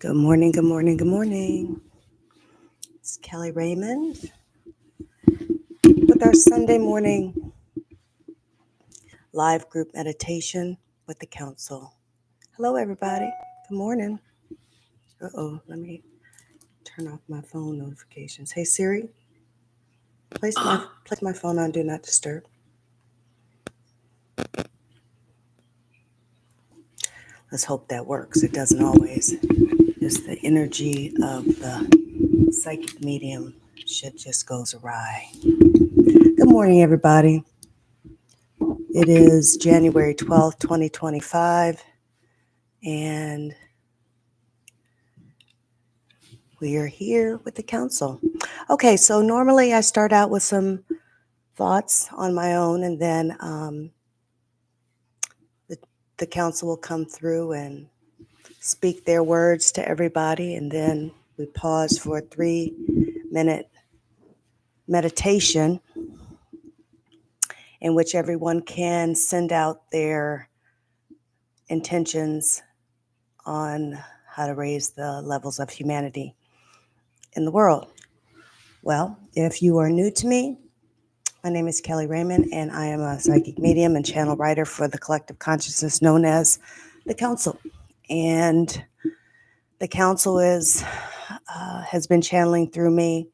Good morning, good morning, good morning. It's Keli Raymond with our Sunday morning live group meditation with the council. Hello, everybody. Good morning. Let me turn off my phone notifications. Hey, Siri, place my phone on Do Not Disturb. Let's hope that works. It doesn't always. Just the energy of the psychic medium shit just goes awry. Good morning, everybody. It is January 12th, 2025, and we are here with the council. Okay, so normally I start out with some thoughts on my own, and then the council will come through and speak their words to everybody, and then we pause for a 3-minute meditation in which everyone can send out their intentions on how to raise the levels of humanity in the world. Well, if you are new to me, my name is Keli Raymond, and I am a psychic medium and channel writer for the collective consciousness known as the Council. And the Council has been channeling through me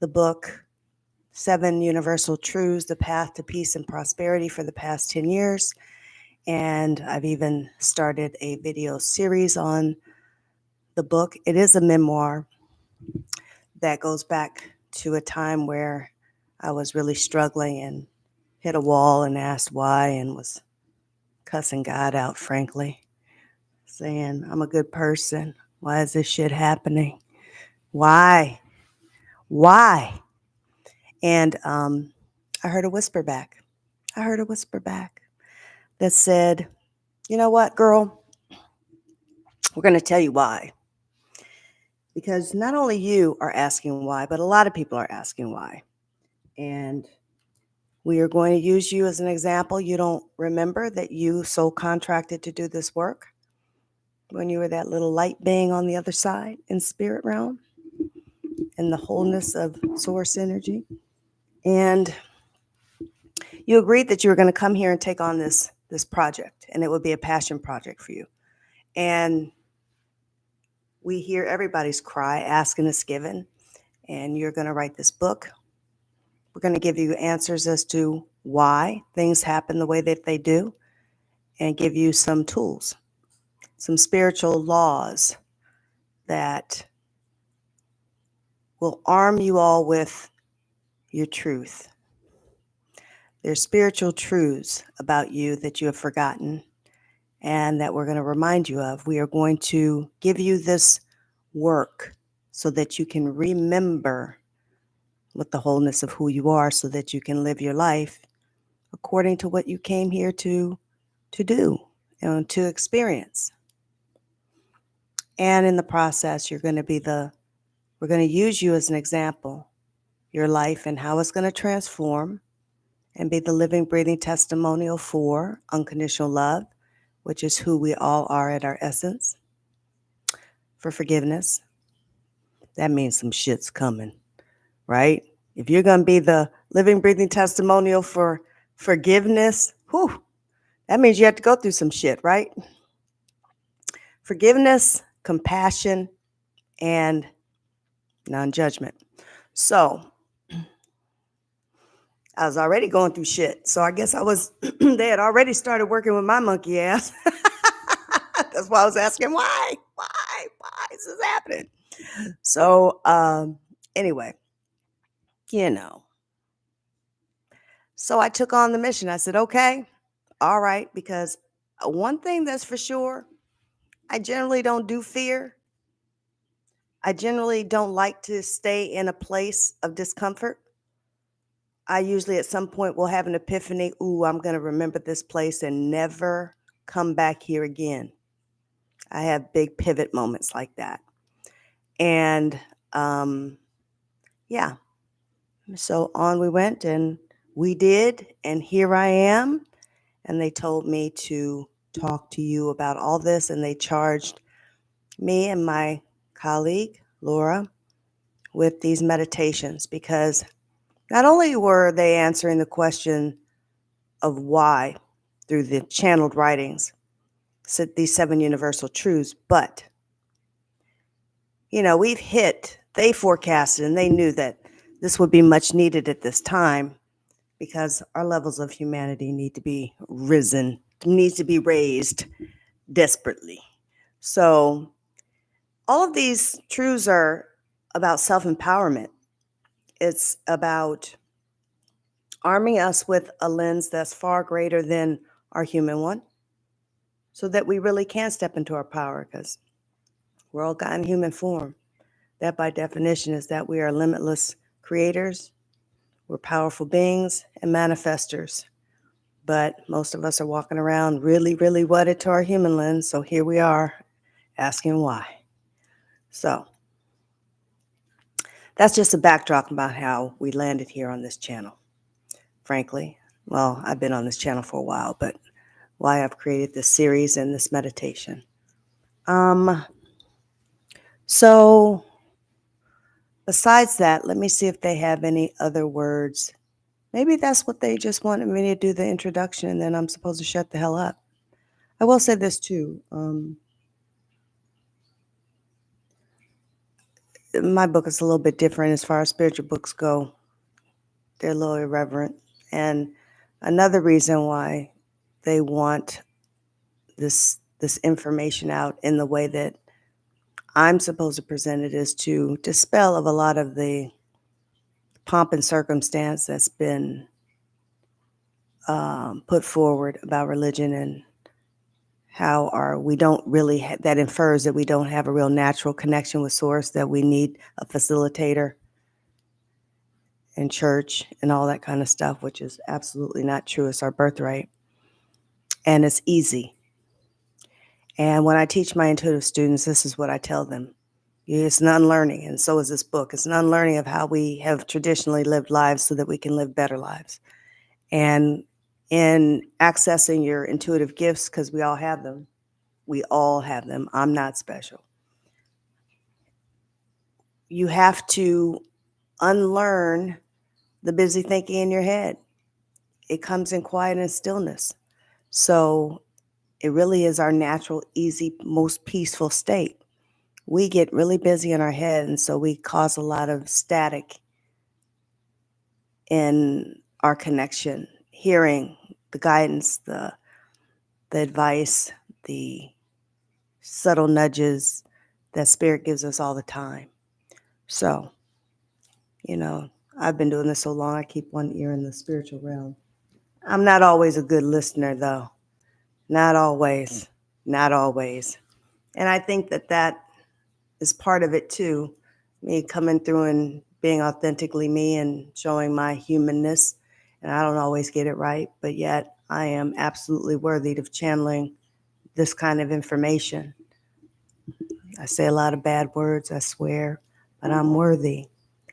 the book 7 Universal Truths, The Path to Peace and Prosperity for the past 10 years. And I've even started a video series on the book. It is a memoir that goes back to a time where I was really struggling and hit a wall and asked why and was cussing God out, frankly, saying, I'm a good person. Why is this shit happening? Why? And I heard a whisper back. That said, you know what, girl? We're going to tell you why. Because not only you are asking why, but a lot of people are asking why. And we are going to use you as an example. You don't remember that you soul contracted to do this work when you were that little light being on the other side in spirit realm, in the wholeness of source energy. And you agreed that you were going to come here and take on this project, and it would be a passion project for you. And we hear everybody's cry, asking is given, and you're going to write this book. We're going to give you answers as to why things happen the way that they do, and give you some tools, some spiritual laws that will arm you all with your truth. There's spiritual truths about you that you have forgotten and that we're going to remind you of. We are going to give you this work so that you can remember with the wholeness of who you are, so that you can live your life according to what you came here to do and to experience. And in the process, we're going to use you as an example, your life and how it's going to transform and be the living, breathing testimonial for unconditional love, which is who we all are at our essence. For forgiveness, that means some shit's coming, right? If you're going to be the living, breathing testimonial for forgiveness, that means you have to go through some shit, right? Forgiveness, compassion, and non-judgment. So I was already going through shit. So I guess they had already started working with my monkey ass. That's why I was asking why is this happening? So anyway, so I took on the mission. I said, okay, all right, because one thing that's for sure, I generally don't do fear. I generally don't like to stay in a place of discomfort. I usually at some point will have an epiphany. I'm going to remember this place and never come back here again. I have big pivot moments like that. And yeah, so on we went and we did. And here I am. And they told me to talk to you about all this. And they charged me and my colleague, Laura, with these meditations because not only were they answering the question of why through the channeled writings, these 7 universal truths, but, they forecasted and they knew that this would be much needed at this time because our levels of humanity need to be raised desperately. So all of these truths are about self-empowerment. It's about arming us with a lens that's far greater than our human one so that we really can step into our power because we're all got in human form. That by definition is that we are limitless creators, we're powerful beings and manifestors. But most of us are walking around really, really wedded to our human lens. So here we are asking why. So that's just a backdrop about how we landed here on this channel. Frankly, well, I've been on this channel for a while, but why I've created this series and this meditation. So besides that, let me see if they have any other words. Maybe that's what they just wanted me to do the introduction and then I'm supposed to shut the hell up. I will say this too. My book is a little bit different as far as spiritual books go. They're a little irreverent. And another reason why they want this information out in the way that I'm supposed to present it is to dispel of a lot of the pomp and circumstance that's been put forward about religion and how we don't really that infers that we don't have a real natural connection with source, that we need a facilitator in church and all that kind of stuff, which is absolutely not true. It's our birthright. And it's easy. And when I teach my intuitive students, this is what I tell them. It's an unlearning, and so is this book. It's an unlearning of how we have traditionally lived lives so that we can live better lives. And in accessing your intuitive gifts, because we all have them, I'm not special. You have to unlearn the busy thinking in your head. It comes in quiet and stillness. So it really is our natural, easy, most peaceful state. We get really busy in our head, and so we cause a lot of static in our connection, hearing the guidance, the advice, the subtle nudges that spirit gives us all the time. So, I've been doing this so long, I keep one ear in the spiritual realm. I'm not always a good listener, though. Not always. Not always. And I think that is part of it, too. Me coming through and being authentically me and showing my humanness. And I don't always get it right, but yet I am absolutely worthy of channeling this kind of information. I say a lot of bad words, I swear, but I'm worthy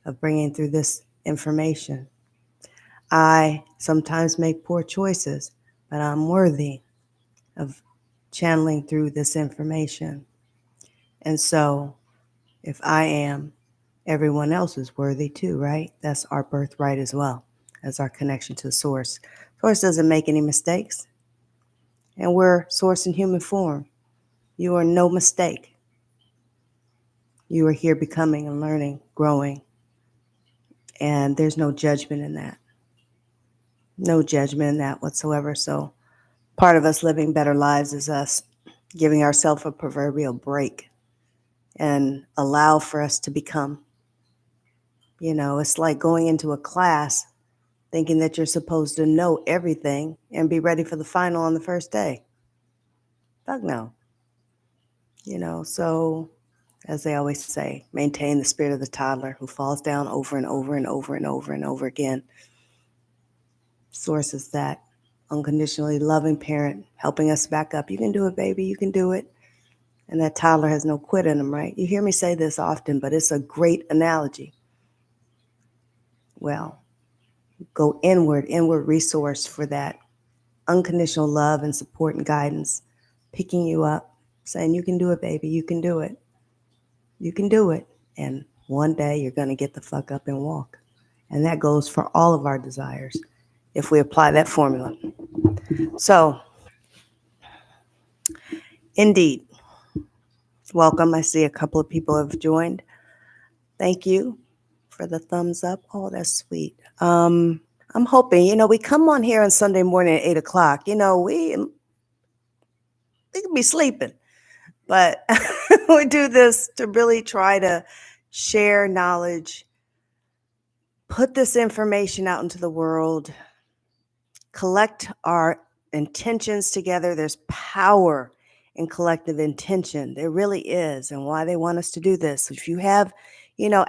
of bringing through this information. I sometimes make poor choices, but I'm worthy of channeling through this information. And so if I am, everyone else is worthy too, right? That's our birthright as well as our connection to the source. Source doesn't make any mistakes. And we're source in human form. You are no mistake. You are here becoming and learning, growing. And there's no judgment in that. No judgment in that whatsoever. So part of us living better lives is us giving ourselves a proverbial break and allow for us to become. It's like going into a class thinking that you're supposed to know everything and be ready for the final on the first day. Fuck no. So as they always say, maintain the spirit of the toddler who falls down over and over and over and over and over again. Source is that unconditionally loving parent helping us back up. You can do it, baby. You can do it. And that toddler has no quit in them, right? You hear me say this often, but it's a great analogy. Well, go inward resource for that unconditional love and support and guidance, picking you up, saying, you can do it, baby. You can do it. You can do it. And one day you're going to get the fuck up and walk. And that goes for all of our desires if we apply that formula. So, indeed, welcome. I see a couple of people have joined. Thank you for the thumbs up. Oh, that's sweet. I'm hoping, we come on here on Sunday morning at 8 o'clock. We can be sleeping, but we do this to really try to share knowledge, put this information out into the world, collect our intentions together. There's power in collective intention. There really is. And why they want us to do this. If you have,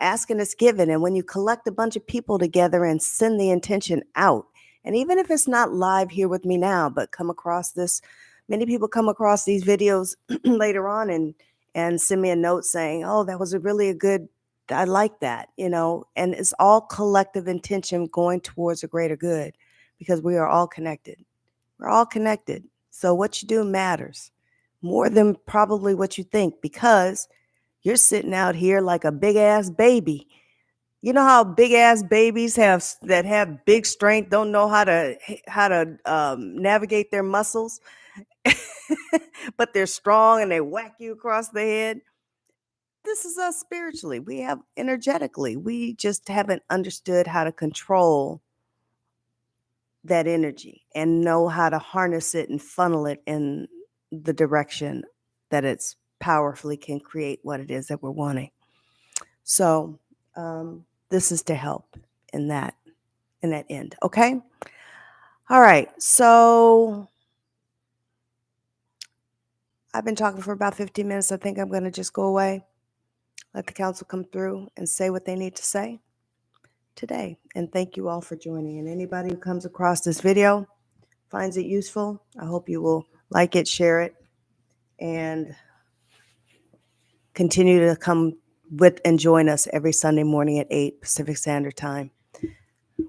asking is given. And when you collect a bunch of people together and send the intention out, and even if it's not live here with me now, but come across this, many people come across these videos later on and send me a note saying, oh, that was a good, I like that, and it's all collective intention going towards a greater good because we are all connected. We're all connected. So what you do matters more than probably what you think because you're sitting out here like a big ass baby. You know how big ass babies have big strength, don't know how to navigate their muscles, but they're strong and they whack you across the head. This is us spiritually. We have energetically. We just haven't understood how to control that energy and know how to harness it and funnel it in the direction that it's powerfully can create what it is that we're wanting. So this is to help in that end. Okay. All right. So I've been talking for about 15 minutes. I think I'm going to just go away, let the council come through and say what they need to say today. And thank you all for joining. And anybody who comes across this video finds it useful, I hope you will like it, share it, and continue to come with and join us every Sunday morning at 8 Pacific Standard Time.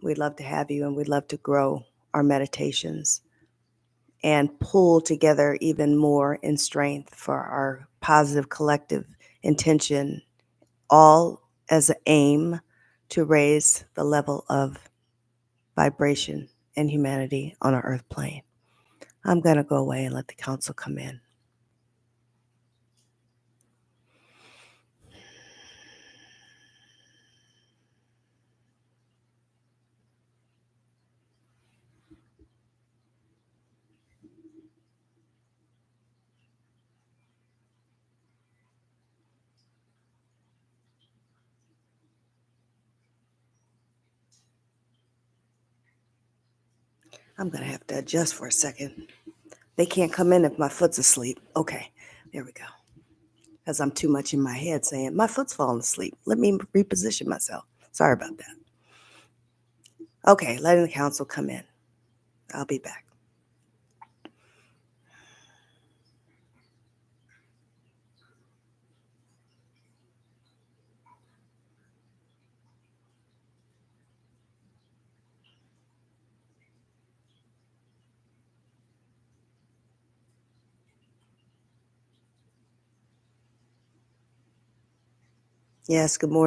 We'd love to have you, and we'd love to grow our meditations and pull together even more in strength for our positive collective intention, all as an aim to raise the level of vibration and humanity on our earth plane. I'm going to go away and let the council come in. I'm going to have to adjust for a second. They can't come in if my foot's asleep. Okay, there we go. Because I'm too much in my head saying, my foot's falling asleep. Let me reposition myself. Sorry about that. Okay, letting the council come in. I'll be back. Yes, good morning.